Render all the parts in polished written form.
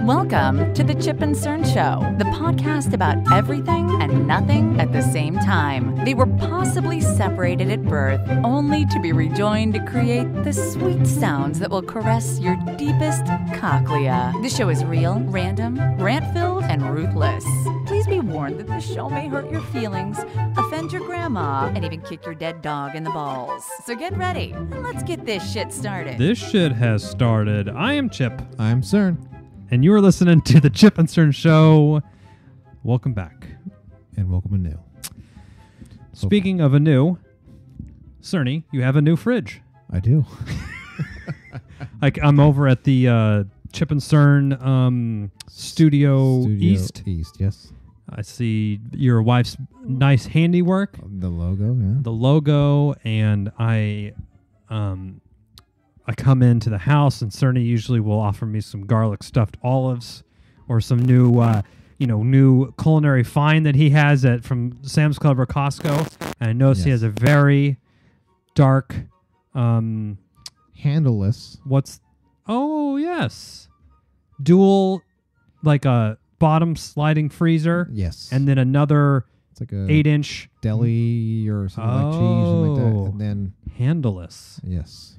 Welcome to the Chip and Cern Show, the podcast about everything and nothing at the same time. They were possibly separated at birth, only to be rejoined to create the sweet sounds that will caress your deepest cochlea. This show is real, random, rant-filled, and ruthless. Please be warned that this show may hurt your feelings, offend your grandma, and even kick your dead dog in the balls. So get ready, and let's get this shit started. This shit has started. I am Chip. I'm Cern. And you are listening to the Chip and Cern Show. Welcome back. And welcome anew. Speaking of anew, Cerny, you have a new fridge. I do. I'm over at the Chip and Cern Studio East. East, yes. I see your wife's nice handiwork. The logo, yeah. The logo, and I come into the house, and Cerny usually will offer me some garlic stuffed olives or some new culinary find that he has from Sam's Club or Costco. And I notice he has a very dark, handleless. Oh yes, dual, like a bottom sliding freezer. Yes, and then another. It's like a 8-inch deli or something like cheese, something like that, and then handleless. Yes.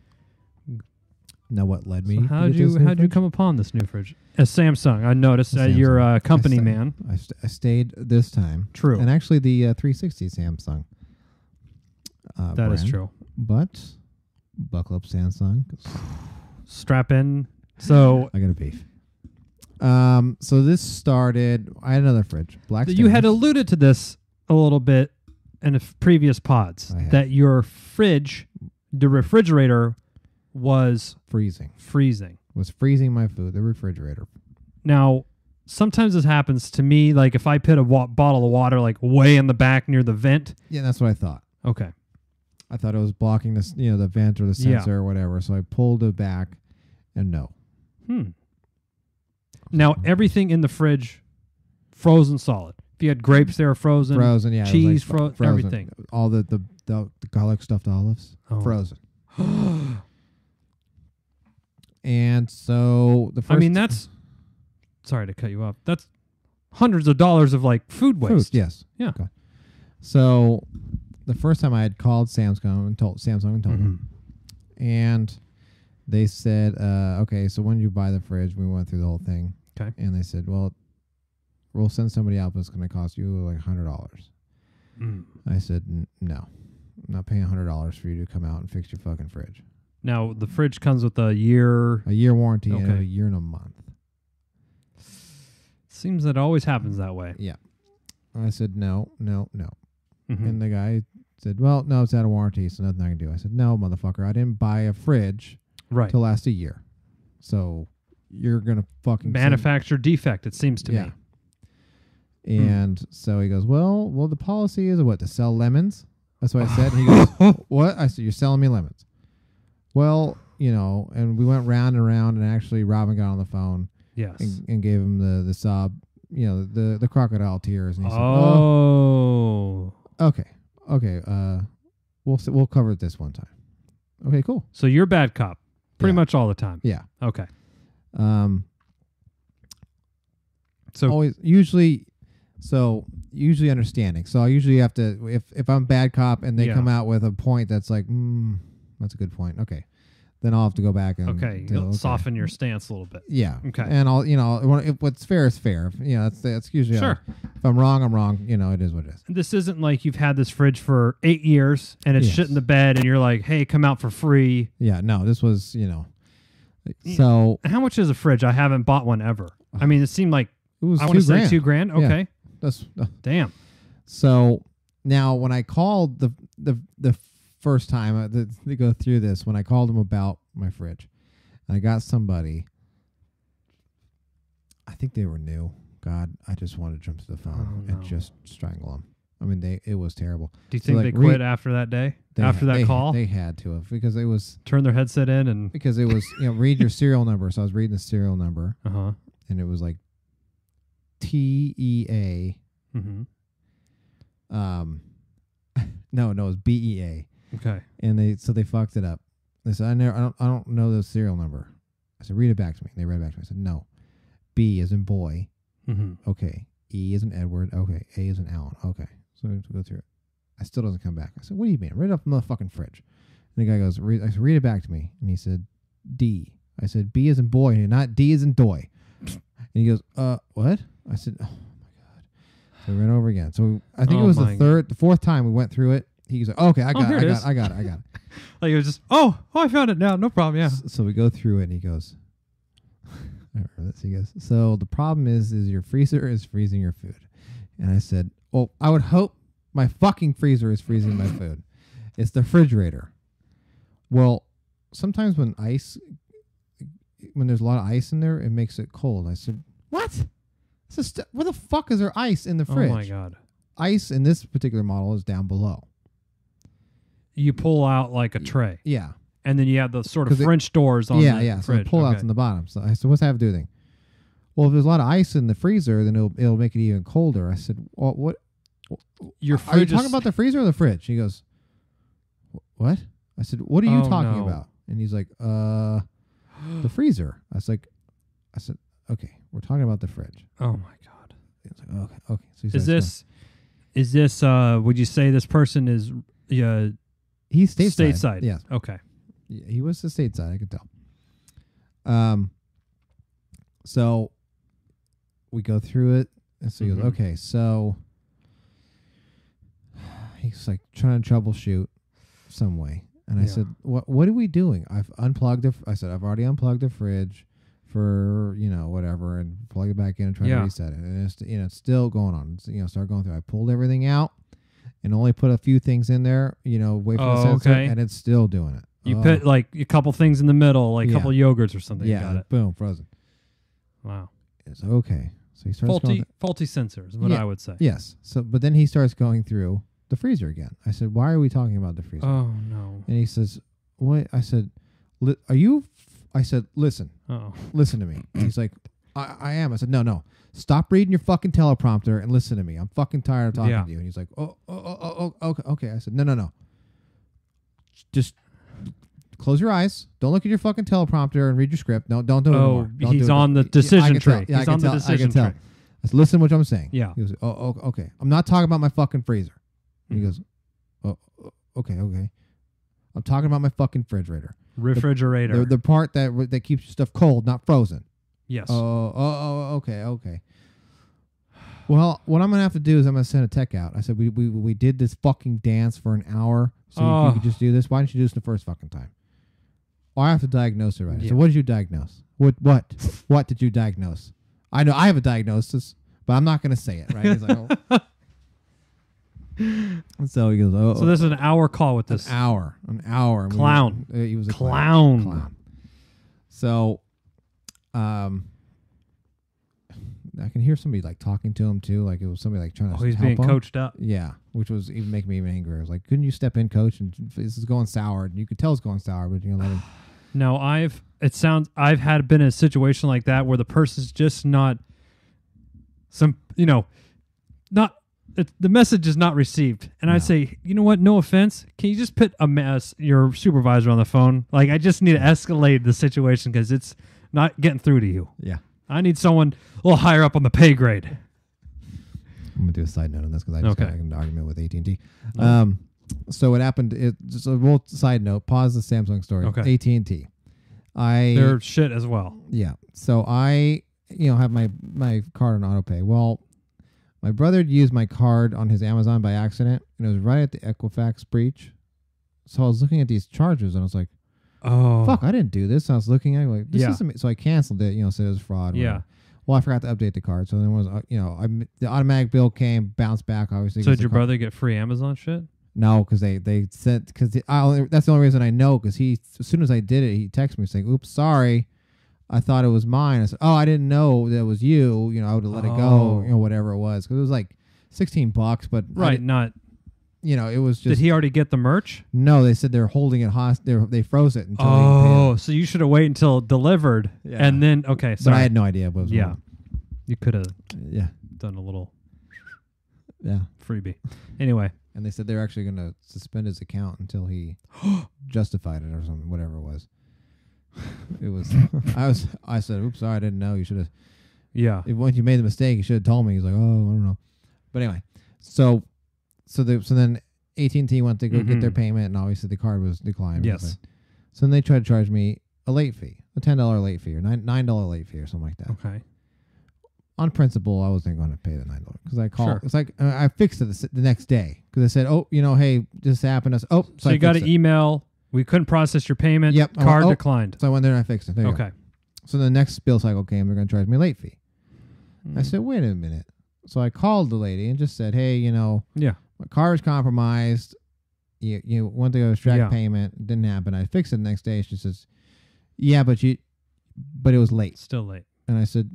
Now, what led me? So how'd you come upon this new fridge? A Samsung. I noticed that you're a company man. I stayed this time. True. And actually, the 360 Samsung. That is true. But buckle up, Samsung. Strap in. So I got a beef. So this started. I had another fridge. Black. You had alluded to this a little bit in previous pods that your fridge, the refrigerator, was freezing. Was freezing my food. The refrigerator. Now, sometimes this happens to me. Like if I put a bottle of water like way in the back near the vent. Yeah, that's what I thought. Okay. I thought it was blocking this, the vent or the sensor or whatever. So I pulled it back, and no. Now everything in the fridge, frozen solid. If you had grapes, they were frozen. Frozen, yeah. Cheese, frozen. Everything. All the garlic stuffed olives, frozen. And so the first... I mean, that's... Sorry to cut you off. That's hundreds of dollars of, like, food waste. Yes. Yeah. Okay. So the first time I had called Samsung and told them. And they said, okay, so when did you buy the fridge? We went through the whole thing. Okay. And they said, well, we'll send somebody out, but it's going to cost you like $100. I said, no. I'm not paying $100 for you to come out and fix your fucking fridge. Now, the fridge comes with a year warranty and a year and a month. Seems that it always happens that way. Yeah. I said, no. And the guy said, well, no, it's out of warranty, so nothing I can do. I said, no, motherfucker, I didn't buy a fridge to last a year. So you're going to fucking... Manufacturer defect, it seems to me. And so he goes, well, the policy is what, to sell lemons? That's what I said. And he goes, what? I said, you're selling me lemons. Well, and we went round and round, and actually Robin got on the phone and gave him the sob, the crocodile tears. And he said, okay, we'll cover it this one time. Okay, cool. So you're bad cop pretty much all the time. Yeah. Okay. So usually understanding. So I usually have to, if I'm bad cop and they come out with a point that's like, that's a good point. Okay. Then I'll have to go back and soften your stance a little bit. Yeah. Okay. And I'll, what's fair is fair. That's usually sure. If I'm wrong, I'm wrong. It is what it is. This isn't like you've had this fridge for 8 years and it's shit in the bed and you're like, hey, come out for free. Yeah. No, this was, So how much is a fridge? I haven't bought one ever. I mean, it seemed like it was I want to say $2,000. Okay. Yeah. That's damn. So now when I called the first time to go through this, when I called them about my fridge, I got somebody. I think they were new. God, I just wanted to jump to the phone and just strangle them. I mean, it was terrible. Do you think they quit after that day? After that call? They had to have, because it was... Turn their headset in and... Because it was, read your serial number. So I was reading the serial number. Uh-huh. And it was like TEA. Mm-hmm. No, it was BEA. Okay. And they fucked it up. They said, I don't know the serial number. I said, read it back to me. And they read it back to me. I said, no. B is in boy. Mm-hmm. Okay. E is in Edward. Okay. A is in Alan. Okay. So we have to go through it. I still doesn't come back. I said, what do you mean? Read it off the motherfucking fridge. And the guy goes, I said, read it back to me. And he said, D. I said, B is in boy, not D is in doy. And he goes, what? I said, oh my God. So we ran over again. So I think it was the fourth time we went through it. He goes, okay, I got it. Like it was just, I found it now. No problem. Yeah. So we go through it and he goes, I remember this. He goes, so the problem is your freezer is freezing your food. And I said, well, I would hope my fucking freezer is freezing my food. It's the refrigerator. Well, sometimes when there's a lot of ice in there, it makes it cold. I said, what? Where the fuck is there ice in the fridge? Oh my God. Ice in this particular model is down below. You pull out like a tray. Yeah. And then you have the sort of French doors on the fridge. So pull outs on the bottom. So I said, what's that have to do with anything? Well, if there's a lot of ice in the freezer, then it'll make it even colder. I said, well, what? Your are you talking about the freezer or the fridge? He goes, what? I said, what are you talking about? And he's like, the freezer. I said, okay, we're talking about the fridge. Oh my God. He's like, okay. So is this, would you say this person is, he's stateside. Stateside. Yeah. Okay. Yeah, he was the stateside, I could tell. So we go through it, and so he goes, okay, so he's like trying to troubleshoot some way. And I said, what are we doing? I've unplugged it. I said, I've already unplugged the fridge for, whatever, and plug it back in and try to reset it. And it's, it's still going on. It's, start going through. I pulled everything out and only put a few things in there, wait for the sensor, and it's still doing it. You put like a couple things in the middle, like a couple yogurts or something. Yeah, got it. Boom, frozen. Wow. It's okay. So he starts faulty sensors, what I would say. Yes. So, but then he starts going through the freezer again. I said, why are we talking about the freezer? Oh no. And he says, what? I said, are you? I said, listen. Oh. Listen to me. He's like, I am. I said, no. Stop reading your fucking teleprompter and listen to me. I'm fucking tired of talking to you. And he's like, okay. I said, no. Just close your eyes. Don't look at your fucking teleprompter and read your script. No, don't do it anymore. He's on the decision tree. He's on the decision tree. Let's listen to what I'm saying. Yeah. He goes, okay. I'm not talking about my fucking freezer. And he goes, okay. I'm talking about my fucking refrigerator. The part that keeps your stuff cold, not frozen. Yes. Okay. Well, what I'm going to have to do is I'm going to send a tech out. I said, we did this fucking dance for an hour, so you could just do this. Why didn't you do this the first fucking time? Or I have to diagnose it right. Yeah. So what did you diagnose? What did you diagnose? I know I have a diagnosis, but I'm not going to say it, right? He's like, And so he goes, So this is an hour call with this. An hour. Clown. He was a clown. So, I can hear somebody like talking to him too, like it was somebody like trying to. He's help being him. coached up. Yeah, which was even making me even angrier. I was like, couldn't you step in, coach? And this is going sour. And you could tell it's going sour, but you're gonna let him. No, I've been in a situation like that where the person's just not the message is not received. And I say, you know what? No offense. Can you just put your supervisor on the phone? Like, I just need to escalate the situation because it's not getting through to you. Yeah. I need someone a little higher up on the pay grade. I'm going to do a side note on this because I just got an argument with AT&T. So what happened, just a little side note, pause the Samsung story. Okay. AT&T. They're shit as well. Yeah. So I, have my card on autopay. Well, my brother used my card on his Amazon by accident, and it was right at the Equifax breach. So I was looking at these charges, and I was like, "Oh, fuck! I didn't do this." And I was looking at it like, "This isn't." So I canceled it. Said it was fraud. Yeah. Whatever. Well, I forgot to update the card, so then was the automatic bill came, bounced back. Obviously. So did your brother get free Amazon shit? No, because they said that's the only reason I know. Because as soon as I did it, he texted me saying, "Oops, sorry. I thought it was mine." I said, "Oh, I didn't know that it was you. I would have let it go. Whatever it was, because it was like $16, but not. It was just." Did he already get the merch? No, they said they're holding it hostage. They froze it until. Oh, so you should have waited until it delivered, and then sorry. But I had no idea what was going on. You could have. Done a little. Freebie. Anyway, and they said they're actually going to suspend his account until he justified it or something, whatever it was. It was. I said, "Oops, sorry, I didn't know. You should have." Yeah. Once you made the mistake, you should have told me. He's like, "Oh, I don't know." But anyway, so then AT&T went to go get their payment, and obviously the card was declined. Yes. So then they tried to charge me a late fee, a $10 late fee, or $9 late fee, or something like that. Okay. On principle, I wasn't going to pay the $9 because I called. Sure. It's like I fixed it the next day because I said, "Oh, hey, this happened." So you got an email. We couldn't process your payment. Yep. Card declined. So I went there and I fixed it. There you go. Okay. So the next bill cycle came. They're going to charge me a late fee. I said, "Wait a minute." So I called the lady and just said, "Hey, Yeah. my car is compromised. You went to go extract payment. It didn't happen. I fixed it the next day." She says, "Yeah, but it was late." Still late. And I said,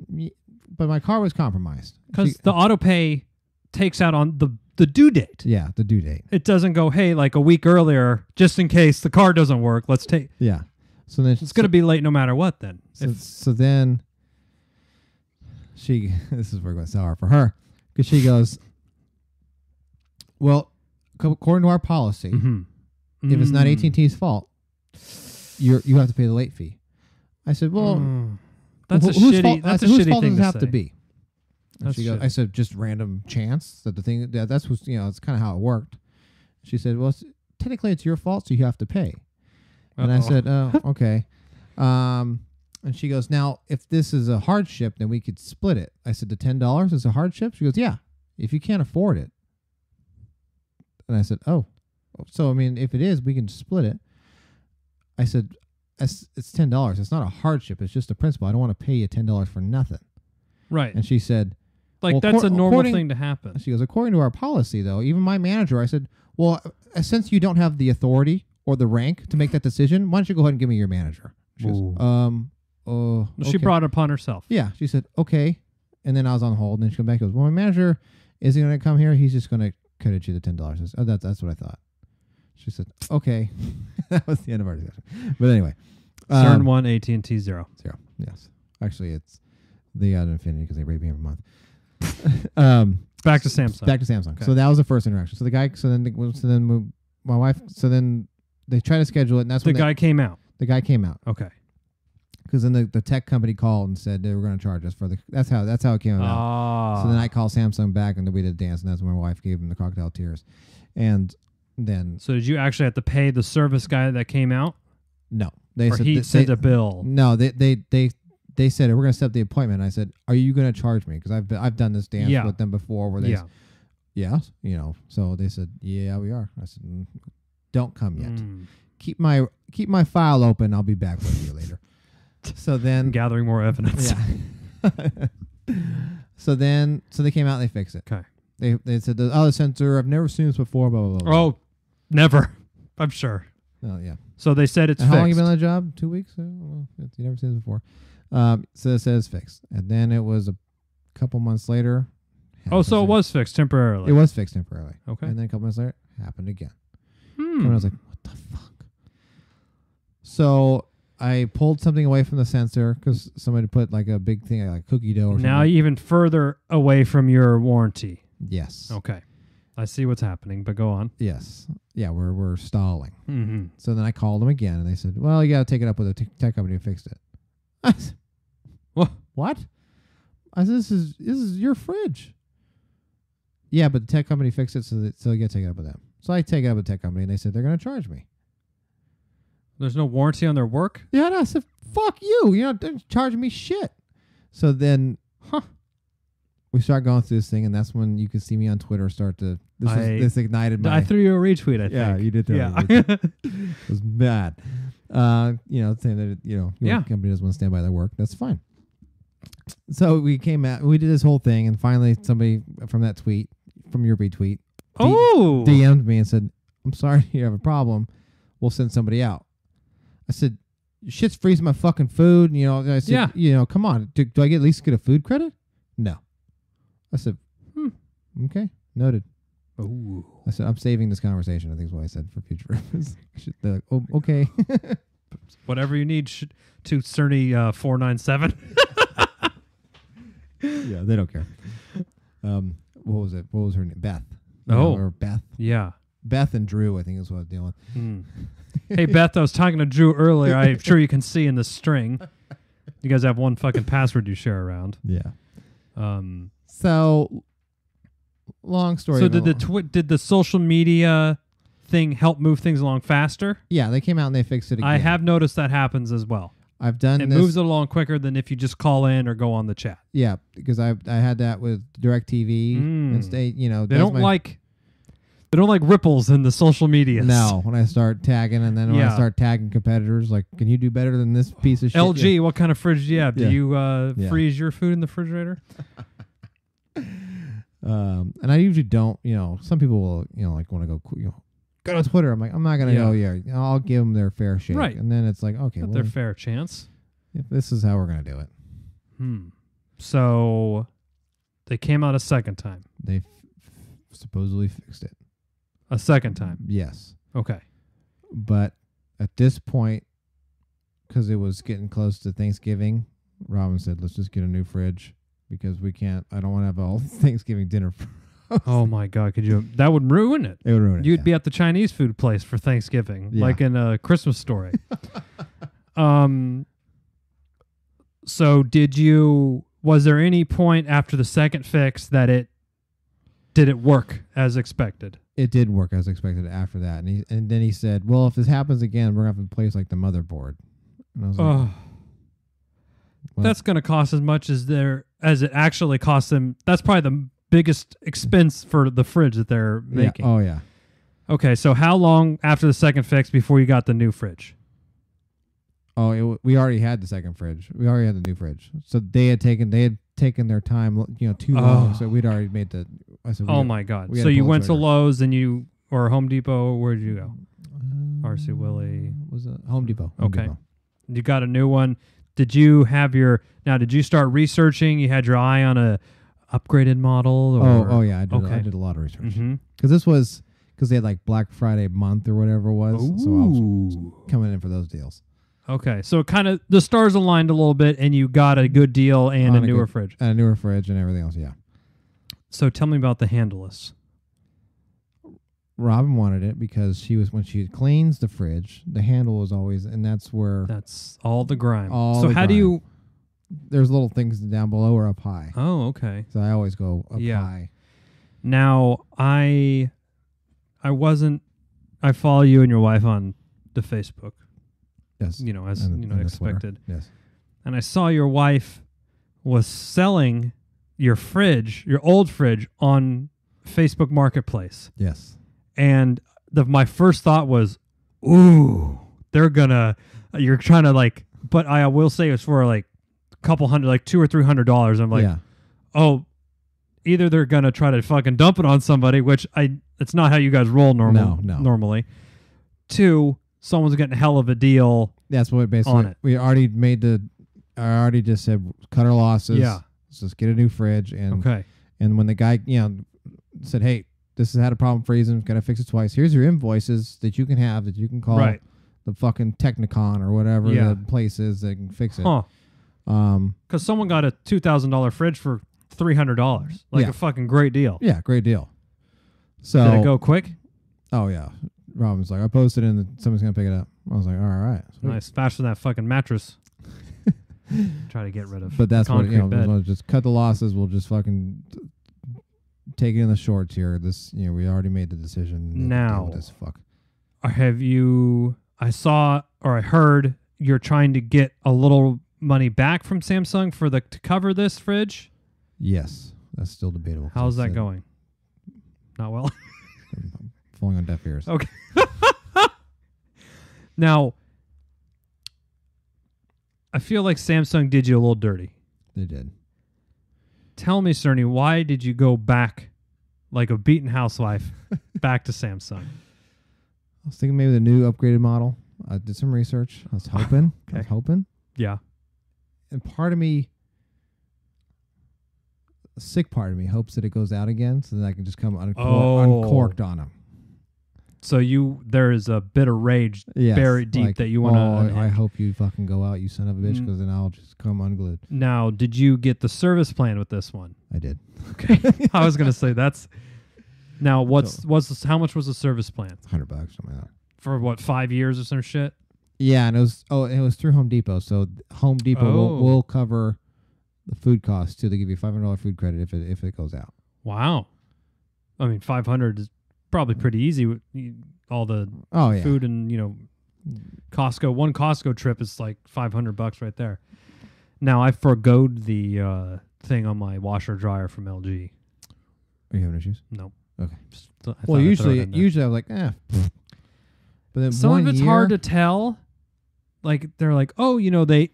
"But my car was compromised." Because the auto pay takes out on the due date. Yeah, the due date. It doesn't go, hey, like a week earlier, just in case the car doesn't work. Let's take. Yeah. So then It's going to be late no matter what. Then. So then this is where we're going sour for her because she goes, "Well, according to our policy, if it's not AT&T's fault, you have to pay the late fee." I said, "Well, that's a whose shitty. fault, That's a whose shitty fault thing does it to have say. to be?" And That's she goes, shitty. I said, "Just random chance that the thing that's what it's kind of how it worked." She said, "Well, technically it's your fault, so you have to pay." And I said, "Oh, okay." And she goes, "Now, if this is a hardship, then we could split it." I said, "The $10 is a hardship?" She goes, "Yeah, if you can't afford it." And I said, "Oh, so I mean, if it is, we can split it." I said, "It's $10. It's not a hardship. It's just a principle. I don't want to pay you $10 for nothing." Right. And she said, Like, "Well, that's a normal thing to happen. She goes, "According to our policy, though, even my manager," I said, "Well, since you don't have the authority or the rank to make that decision, why don't you go ahead and give me your manager?" She goes, She okay. brought it upon herself. Yeah. She said, "Okay." And then I was on hold, and then she came back and goes, "Well, my manager isn't going to come here. He's just going to credit you the $10. I said, "Oh, that's what I thought." She said, "Okay." That was the end of our discussion. But anyway. Cern 1, AT&T 0. 0. Yes. Actually, it's the Infinity because they rate me every month. Back to Samsung. Back to Samsung. Okay. So that was the first interaction. So the guy. So then my wife. So then they try to schedule it, and that's the when guy came out. the guy came out Okay. because then the tech company called and said they were going to charge us for the. That's how it came about. So then I called Samsung back, and then we did a dance, and that's when my wife gave him the crocodile tears, and then So did you actually have to pay the service guy that came out? no, they Or said he sent a bill? No, they said we're going to set up the appointment. I said, "Are you going to charge me?" Because I've done this dance with them before. Where they yes, So they said, "Yeah, we are." I said, "Don't come yet. Keep my file open. I'll be back with you later." So then Gathering more evidence. yeah. So they came out and they fixed it. Okay. They said the other sensor, I've never seen this before. Blah blah blah. blah. Oh, never. I'm sure. Oh yeah. So they said it's And how fixed. long you been on the job? 2 weeks? Well, you never seen this before. So it says fixed. And then it was a couple months later. Oh, so it was fixed temporarily. It was fixed temporarily. Okay. And then a couple months later, happened again. And I was like, what the fuck? So I pulled something away from the sensor because somebody put like a big thing, like cookie dough or something. Now even further away from your warranty. Yes. Okay. I see what's happening, but go on. Yes. Yeah, we're stalling. Mm-hmm. So then I called them again, and they said, "Well, you got to take it up with the tech company who fixed it." I said, What? I said, "This is your fridge." Yeah, but the tech company fixed it, so you got to take it up with them. So I take it up with the tech company, and they said they're going to charge me. There's no warranty on their work? Yeah, and I said, "Fuck you! You're not charging me shit." So then, we start going through this thing, and that's when you can see me on Twitter start to. This ignited my. I threw you a retweet. I think. Yeah, you did. Yeah, it was bad. Saying that your company doesn't want to stand by their work. That's fine. So we came out. We did this whole thing, and finally, somebody from that tweet, from your retweet, DM'd me and said, "I'm sorry, you have a problem. We'll send somebody out." I said, "Shit's freezing my fucking food." And, I said, "Come on. Do I at least get a food credit?" No. I said, "Okay, noted." Ooh. I said, "I'm saving this conversation." I think is what I said for future reference. They're like, "Oh, okay." Whatever you need to Cerny 497. Yeah, they don't care. What was it? What was her name? Beth. Oh. Or Beth. Yeah. Beth and Drew, I think is what I was dealing with. Hey, Beth, I was talking to Drew earlier. I'm sure you can see in the string. You guys have one fucking password you share around. Yeah. So, long story. So did the social media thing help move things along faster? Yeah, they came out and they fixed it again. I have noticed that happens as well. I've done it this. moves it along quicker than if you just call in or go on the chat. Yeah, because I had that with DirecTV and state. They don't like ripples in the social media. No, when I start tagging and then when I start tagging competitors, like, can you do better than this piece of shit? LG, yeah. What kind of fridge do you have? Do you freeze your food in the refrigerator? And I usually don't. Some people will, like want to go, go to Twitter. I'm like, I'm not gonna go. Yeah, I'll give them their fair shake. Right. And then it's like, okay, their fair chance. If this is how we're gonna do it. So they came out a second time. They supposedly fixed it. A second time. Yes. Okay. But at this point, because it was getting close to Thanksgiving, Robin said, let's just get a new fridge because we can't. I don't want to have all Thanksgiving dinner. Oh my God! Could you? That would ruin it. It would ruin it. You'd be at the Chinese food place for Thanksgiving, like in A Christmas Story. So was there any point after the second fix that did it work as expected? It did work as expected after that. And then he said, well, if this happens again, we're going to have to replace like the motherboard. And I was like, well, that's going to cost as much as it actually costs them. That's probably the biggest expense for the fridge that they're making. Oh, yeah. Okay, so how long after the second fix before you got the new fridge? Oh, we already had the second fridge. We already had the new fridge. So they had taken their time, too long. So we'd already made the. Oh my God! So you went to Lowe's or Home Depot. Where'd you go? RC Willey. Was it Home Depot? Okay. Depot. You got a new one. Did you start researching? You had your eye on a upgraded model? Or? Oh yeah. I did a lot of research because this was because they had like Black Friday month or whatever it was. Ooh. So I was coming in for those deals. Okay, so kind of the stars aligned a little bit, and you got a good deal and a newer fridge. And a newer fridge and everything else, yeah. So tell me about the handleless. Robin wanted it because when she cleans the fridge, the handle is always, and that's all the grime. So how do you? There's little things down below or up high. Oh, okay. So I always go up high. Now I follow you and your wife on the Facebook. Yes. As expected. Yes. And I saw your wife was selling your old fridge on Facebook Marketplace. Yes. And my first thought was, ooh, you're trying to but I will say it's for like a couple hundred, like $200 or $300. I'm like, oh, either they're going to try to fucking dump it on somebody, which it's not how you guys roll normally. Two, someone's getting a hell of a deal. That's what basically on it. We already I already just said cut our losses. Yeah. Let's just get a new fridge. And when the guy, said, hey, this has had a problem freezing, got to fix it twice. Here's your invoices that you can have that you can call the fucking Technicon or whatever the place is that can fix it. Huh. Because someone got a $2,000 fridge for $300. A fucking great deal. Yeah, great deal. So did it go quick? Oh, yeah. Robin's like, I posted it and somebody's going to pick it up. I was like, all right. Sweet. Nice. Faster than that fucking mattress. Try to get rid of But that's what, bed. We'll just cut the losses. We'll just fucking take it in the shorts here. This, we already made the decision. Now, this fuck. I saw or I heard you're trying to get a little money back from Samsung to cover this fridge? Yes. That's still debatable. How's that going? Not well. Falling on deaf ears. Okay. Now, I feel like Samsung did you a little dirty. They did. Tell me, Cerny, why did you go back like a beaten housewife back to Samsung? I was thinking maybe the new upgraded model. I did some research. I was hoping. Yeah. And part of me, a sick part of me, hopes that it goes out again so that I can just come uncorked on them. So there is a bit of rage buried deep that you want to. I hope you fucking go out, you son of a bitch, because then I'll just come unglued. Now, did you get the service plan with this one? I did. Okay. I was going to say that's Now, how much was the service plan? $100, something like that. For what, 5 years or some shit? Yeah, and it was through Home Depot. So Home Depot will cover the food costs too. They give you $500 food credit if it goes out. Wow. I mean, 500 is probably pretty easy with all the food and, Costco. One Costco trip is like $500 right there. Now, I forgoed the thing on my washer dryer from LG. Are you having issues? No. Okay. Well, usually I was like, But then some of it's hard to tell. Like, they're like, oh,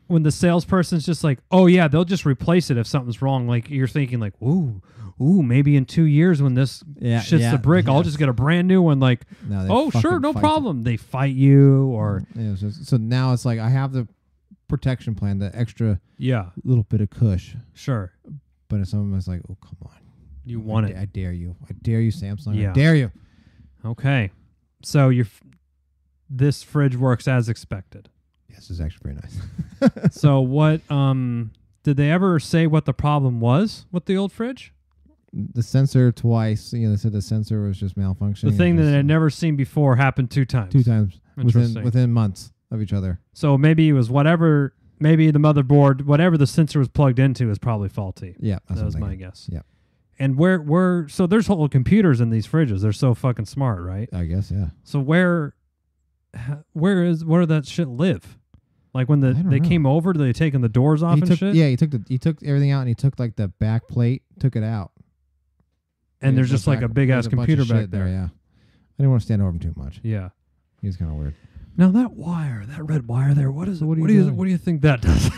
when the salesperson's just like, oh, yeah, they'll just replace it if something's wrong. Like, you're thinking like, ooh, maybe in 2 years when this shits the brick, I'll just get a brand new one. Like, no, sure, no problem. They fight you or. Yeah, so now it's like I have the protection plan, the extra little bit of cush. Sure. But if someone's like, oh, come on. You want it. I dare you. I dare you, Samsung. Yeah. I dare you. Okay. So this fridge works as expected. Yes, it's actually very nice. So what did they ever say what the problem was with the old fridge? The sensor twice. They said the sensor was just malfunctioning. The thing that they had never seen before happened 2 times. 2 times within months of each other. So maybe it was whatever. Maybe the motherboard, whatever the sensor was plugged into, is probably faulty. Yeah, that was my guess. Yeah. And so there's whole computers in these fridges. They're so fucking smart, right? I guess, yeah. So where did that shit live? Like when they came over, did they taken the doors off shit? Yeah, he took everything out and he took like the back plate, took it out. And there's just like a big ass computer back there. Yeah. I didn't want to stand over him too much. Yeah. He was kind of weird. Now that red wire there, what is it? What do you think that does?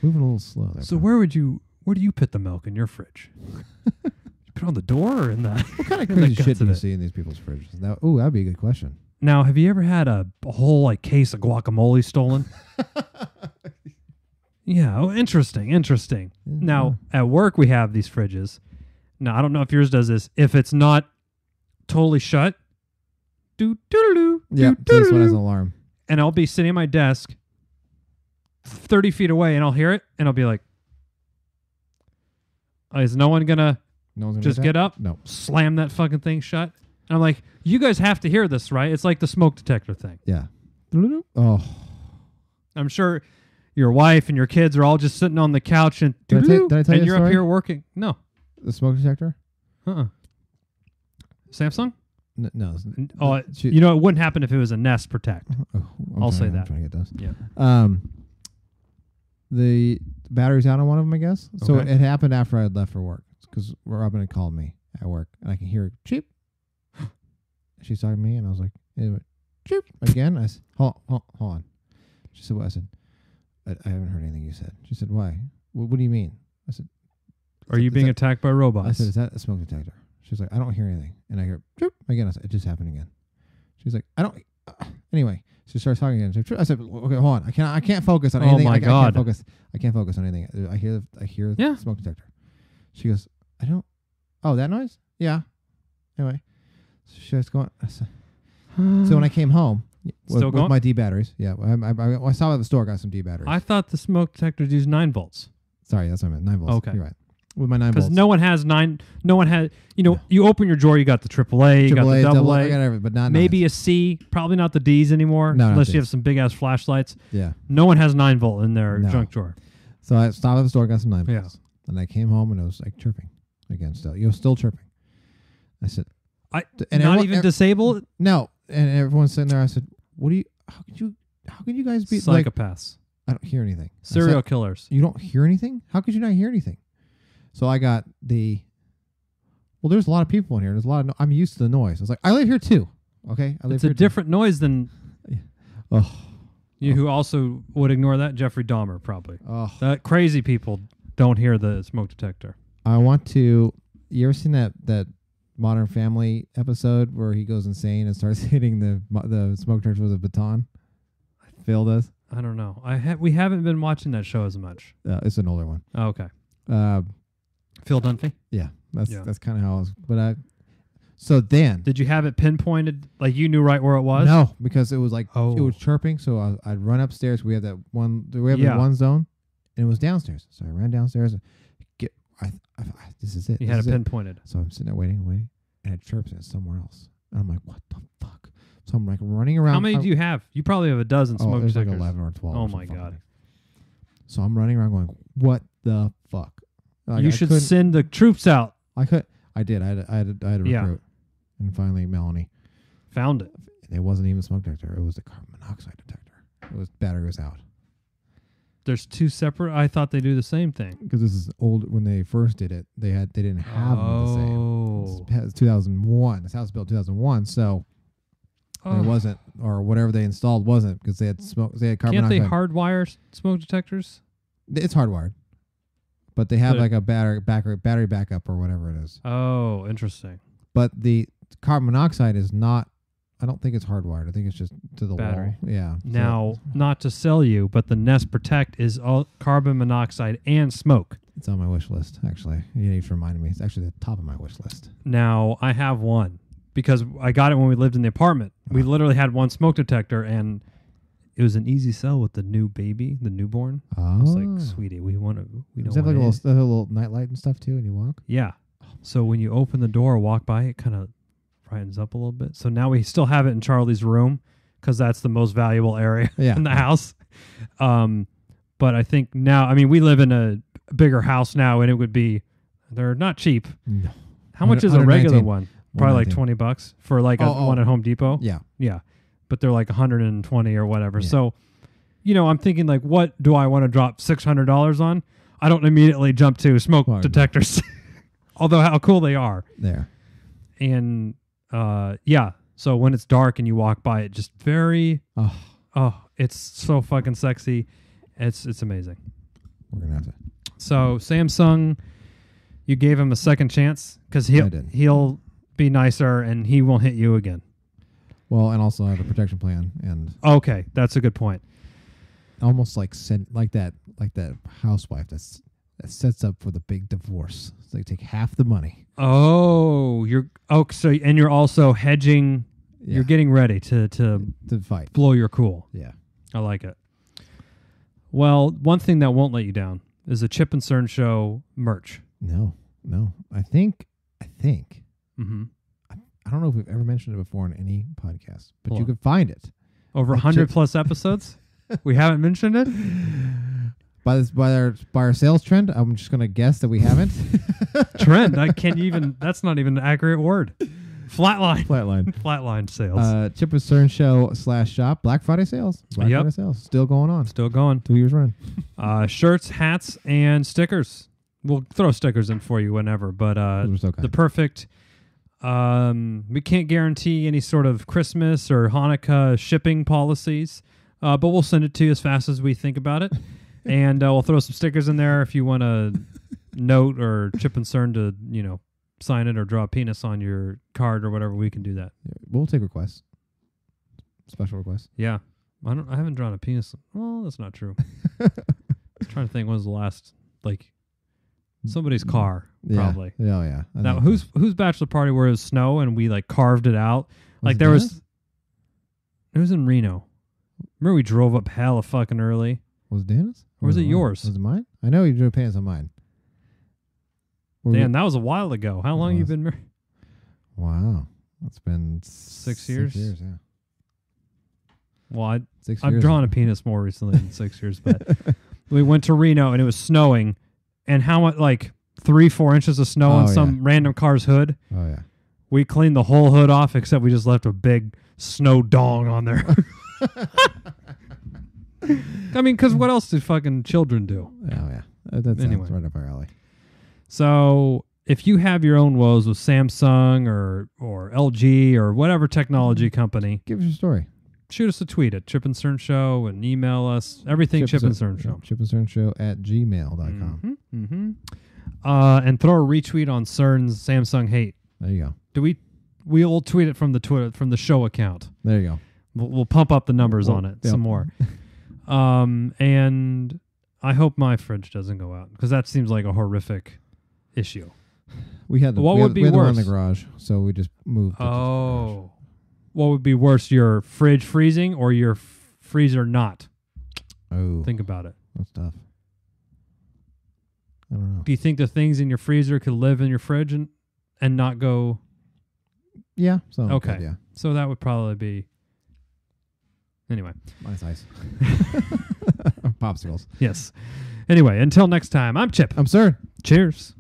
Moving a little slow there. So where do you put the milk in your fridge? You put it on the door or in the what kind of crazy shit do you see in these people's fridges? That'd be a good question. Now, have you ever had a whole case of guacamole stolen? Yeah. Oh, interesting. Now, at work we have these fridges. Now, I don't know if yours does this. If it's not totally shut, so this one has an alarm. And I'll be sitting at my desk 30 feet away, and I'll hear it, and I'll be like, is no one gonna just get up? No. Slam that fucking thing shut? And I'm like, you guys have to hear this, right? It's like the smoke detector thing. Yeah. Oh. I'm sure your wife and your kids are all just sitting on the couch and did I tell and you you're up here working. No. The smoke detector? Samsung? No. It wouldn't happen if it was a Nest Protect. I'll say that. I'm trying to get those. Yeah. The battery's out on one of them, I guess. Okay. So it happened after I had left for work because Robin had called me at work and I can hear it cheep. She's talking to me and I was like, anyway, cheep again. I said, hold on. She said, what? I said, I haven't heard anything you said. She said, why? What do you mean? I said, are you being attacked by robots? I said, is that a smoke detector? She's like, I don't hear anything. And I hear, cheep again. I said, it just happened again. She's like, I don't. Anyway, she starts talking again. I said, okay, hold on. I can't focus on anything. Oh my God. I can't focus on anything. I hear the smoke detector. She goes, I don't. Oh, that noise? Yeah. Anyway, so she was going. So when I came home with my D batteries, I saw at the store, got some D batteries. I thought the smoke detectors use 9 volts. Sorry, that's what I meant. 9 volts. Okay, you're right. With my 9 volts, because no one has 9. No one has. You open your drawer, you got the AAA, you got the AA, I got everything, but not maybe 9s. A C. Probably not the D's anymore, unless you have some big ass flashlights. Yeah. No one has 9 volt in their junk drawer. So I stopped at the store, got some 9 volts, and I came home and it was like chirping again. Still, it was still chirping. I said, not even disable it? No. And everyone's sitting there. I said, how could you guys be psychopaths? I don't hear anything. Serial killers. You don't hear anything? How could you not hear anything? So I got there's a lot of people in here. There's a lot of I'm used to the noise. I was like, I live here too. Okay? It's a different noise than who also would ignore that? Jeffrey Dahmer, probably. That crazy people don't hear the smoke detector. I want to. You ever seen that Modern Family episode where he goes insane and starts hitting the smoke detector with a baton? Phil does. I don't know. We haven't been watching that show as much. It's an older one. Oh, okay. Phil Dunphy. Yeah, that's kind of how I was. But so then did you have it pinpointed? Like you knew right where it was? No, because it was like it was chirping. So I'd run upstairs. We have that one. We have the one zone, and it was downstairs. So I ran downstairs. This is it. You had it pinpointed. So I'm sitting there waiting. and it chirps and it's somewhere else. And I'm like, what the fuck? So I'm like running around. How many do you have? You probably have a dozen smoke there's detectors. like 11 or 12. Oh or my something. God. So I'm running around going, what the fuck? Like, You should send the troops out. I did. I had to recruit. Yeah. And finally, Melanie. Found it. It wasn't even a smoke detector. It was the carbon monoxide detector. It was battery was out. There's two separate. I thought they do the same thing. Because this is old. When they first did it, they didn't have them the same. It's 2001. This house was built 2001, so it wasn't, or whatever they installed wasn't, because they had smoke. They had carbon Can't they monoxide. hardwire smoke detectors? It's hardwired, but they have But like a battery backup or whatever it is. Oh, interesting. But the carbon monoxide is not. I don't think it's hardwired. I think it's just to the Battery. wall. Yeah. Now, not to sell you, but the Nest Protect is all carbon monoxide and smoke. It's on my wish list, actually. You need to remind me. It's actually the top of my wish list. Now, I have one because I got it when we lived in the apartment. We literally had one smoke detector, and it was an easy sell with the new baby, the newborn. Oh. I was like, sweetie, we don't Does it have like want a little night light and stuff too when you walk? Yeah. So when you open the door or walk by, it kind of brightens up a little bit. So now we still have it in Charlie's room because that's the most valuable area in the house. But I think now, I mean, we live in a bigger house now, and it would be, they're not cheap. No. How much is a regular 119. one? Probably like $20 for like a one at Home Depot. Yeah. Yeah. But they're like 120 or whatever. Yeah. So, I'm thinking like, what do I want to drop $600 on? I don't immediately jump to smoke detectors, although how cool they are. There. And so when it's dark and you walk by it, just it's so fucking sexy. It's amazing. We're gonna have to. So Samsung, you gave him a second chance because he'll be nicer and he won't hit you again. Well, and also I have a protection plan, and okay, that's a good point. Almost like that housewife that sets up for the big divorce. So they take half the money. Oh, you're also hedging. Yeah. You're getting ready to fight, blow your cool. Yeah, I like it. Well, one thing that won't let you down is the Chip and Cern Show merch. No. I think. Mm-hmm. I don't know if we've ever mentioned it before in any podcast, but you could find it over 100 plus episodes. We haven't mentioned it. By our sales trend, I'm just going to guess that we haven't. Trend? That's not even an accurate word. Flatline sales. Chip and Cern Show /shop. Black Friday sales. Friday sales. Still going on. Still going. 2 years running. Shirts, hats, and stickers. We'll throw stickers in for you whenever, but the perfect... we can't guarantee any sort of Christmas or Hanukkah shipping policies, but we'll send it to you as fast as we think about it. And we'll throw some stickers in there if you want to note or Chip and Cern to, sign it or draw a penis on your card or whatever. We can do that. Yeah, we'll take requests. Special requests. Yeah. I haven't drawn a penis. Well, that's not true. I was trying to think when was the last, somebody's car, probably. Yeah. Oh, yeah. Now, whose bachelor party where it was snow and we carved it out? It was in Reno. Remember we drove up hella fucking early? Was it Dana's? Or was it yours? Was it mine? I know you drew pants on mine. Dan, that was a while ago. How long you been married? Wow. It's been 6 years? 6 years, yeah. Well, I've drawn a penis more recently than 6 years, but we went to Reno and it was snowing. And how much, 3-4 inches of snow on some random car's hood. Oh, yeah. We cleaned the whole hood off except we just left a big snow dong on there. I mean, because what else do fucking children do? Oh, yeah. That sounds right up our alley. So if you have your own woes with Samsung or LG or whatever technology company, give us your story. Shoot us a tweet at Chip and Cern Show and email us everything Chip and Cern Show. Chip and Cern Show @gmail.com. Mm-hmm. And throw a retweet on Cern's Samsung hate. There you go. We'll tweet it from the show account. There you go. We'll pump up the numbers on it some more. And I hope my fridge doesn't go out because that seems like a horrific issue. We had what would be worse in the garage, so we just moved. Oh, what would be worse, your fridge freezing or your freezer not? Oh, think about it. That's tough. I don't know. Do you think the things in your freezer could live in your fridge and not go Yeah. So Okay. good, yeah. So that would probably be. Anyway. Minus ice. Popsicles. Yes. Anyway, until next time, I'm Chip. I'm Cern. Cheers.